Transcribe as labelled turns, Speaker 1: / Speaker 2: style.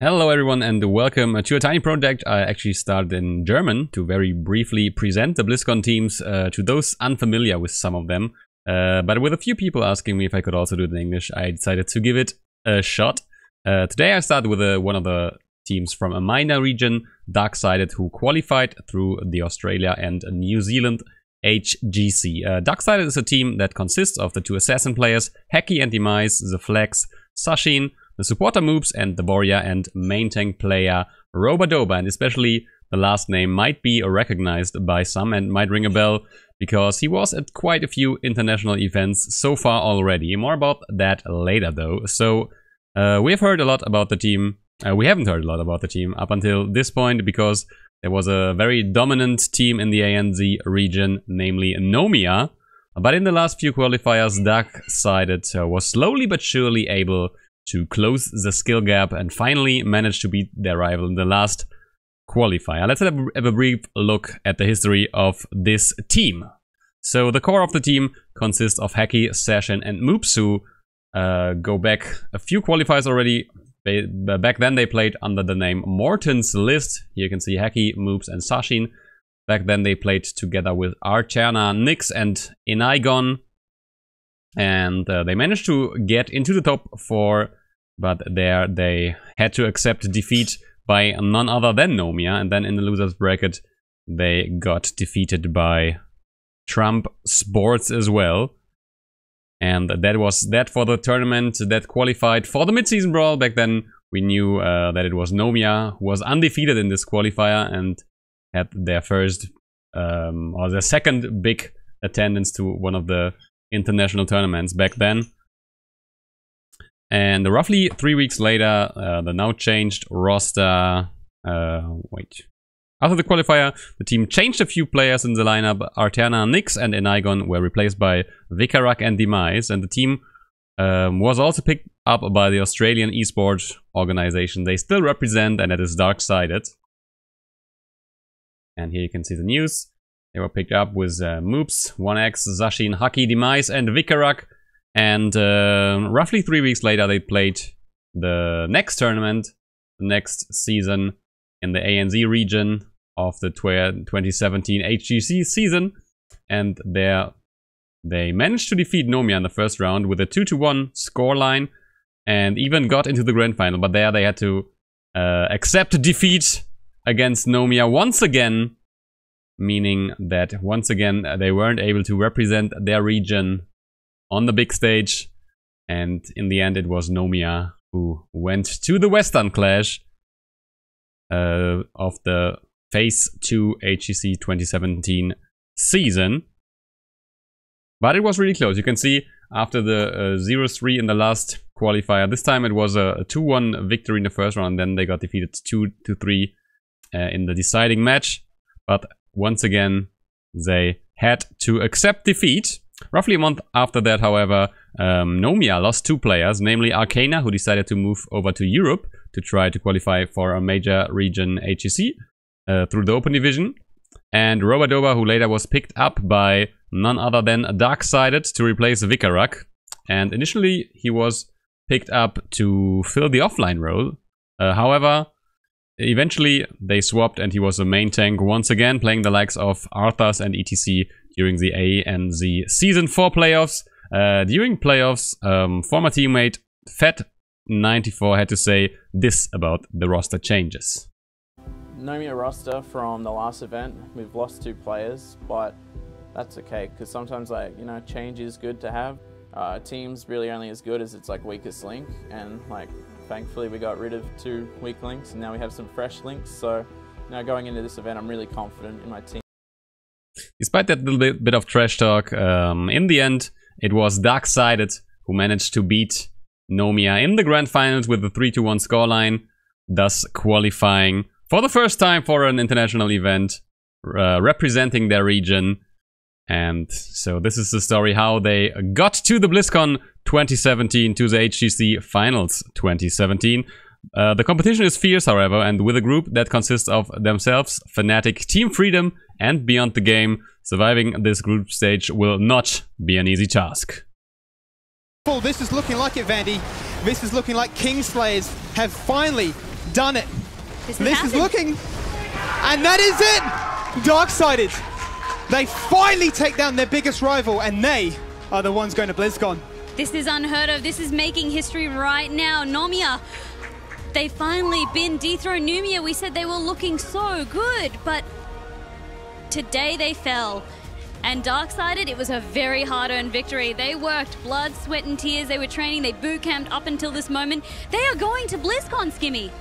Speaker 1: Hello everyone and welcome to a tiny project I actually started in German to very briefly present the Blizzcon teams to those unfamiliar with some of them. But with a few people asking me if I could also do it in English, I decided to give it a shot. Today I started with one of the teams from a minor region, Darksided, who qualified through the Australia and New Zealand HGC. Darksided is a team that consists of the two assassin players, Hacky and Demise, the Flex, Sashin, the supporter Moops, and the warrior and main tank player Robadoba. And especially the last name might be recognized by some and might ring a bell because he was at quite a few international events so far already. More about that later though. So we have heard a lot about the team. We haven't heard a lot about the team up until this point because there was a very dominant team in the ANZ region, namely Nomia. But in the last few qualifiers, Darksided was slowly but surely able to close the skill gap and finally managed to beat their rival in the last qualifier. Let's have a brief look at the history of this team. So the core of the team consists of Hacky, Sashin and Moops, who go back a few qualifiers already. Back then they played under the name Morton's List. Here you can see Hacky, Moops and Sashin. Back then they played together with Arterna, Nyx and Inigon. And they managed to get into the top 4, but there they had to accept defeat by none other than Nomia. And then in the losers bracket, they got defeated by Trump Sports as well. And that was that for the tournament that qualified for the mid-season brawl. Back then, we knew that it was Nomia who was undefeated in this qualifier and had their first or their second big attendance to one of the international tournaments back then. And roughly 3 weeks later, the now changed roster. After the qualifier, the team changed a few players in the lineup. Arterna, Nyx and Inigon were replaced by Vikarak and Demise, and the team was also picked up by the Australian esports organization they still represent, and that is Darksided. And here you can see the news. They were picked up with Moops, 1x, Sashin, Hacky, Demise and Vikarak. And roughly 3 weeks later they played the next tournament, the next season in the ANZ region of the 2017 HGC season. And there they managed to defeat Nomia in the first round with a 2-1 scoreline and even got into the grand final. But there they had to accept defeat against Nomia once again, meaning that once again they weren't able to represent their region on the big stage, and in the end it was Nomia who went to the Western Clash of the Phase 2 HGC 2017 season. But it was really close. You can see after the 0-3 in the last qualifier, this time it was a 2-1 victory in the first round, and then they got defeated 2-3 in the deciding match. But once again, they had to accept defeat. Roughly a month after that, however, Nomia lost 2 players, namely Arcana, who decided to move over to Europe to try to qualify for a major region HGC through the Open Division, and Robadoba, who later was picked up by none other than Darksided to replace Vikarak. And initially, he was picked up to fill the offline role. However, eventually they swapped and he was a main tank once again, playing the likes of Arthas and ETC during the ANZ Season 4 playoffs. During playoffs, former teammate Fat94 had to say this about the roster changes.
Speaker 2: Nomia roster from the last event, we've lost 2 players, but that's okay because sometimes, like, you know, change is good to have. Team's really only as good as its like weakest link, and like thankfully we got rid of 2 weak links and now we have some fresh links. So now going into this event, I'm really confident in my team.
Speaker 1: Despite that little bit of trash talk, in the end it was Darksided who managed to beat Nomia in the grand finals with the 3-1 scoreline, thus qualifying for the first time for an international event, representing their region. And so this is the story how they got to the Blizzcon 2017, to the HGC Finals 2017. The competition is fierce, however, and with a group that consists of themselves, Fnatic, Team Freedom and Beyond the Game, surviving this group stage will not be an easy task.
Speaker 3: This is looking like it, Vandy. This is looking like Kingslayers have finally done it.
Speaker 4: This is
Speaker 3: looking, and that is it. Dark-sided. They finally take down their biggest rival, and they are the ones going to BlizzCon.
Speaker 4: This is unheard of. This is making history right now. Nomia, they finally been dethroned. Numia, we said they were looking so good, but today they fell. And Dark-sided, it was a very hard-earned victory. They worked blood, sweat, and tears. They were training. They boot camped up until this moment. They are going to BlizzCon, Skimmy.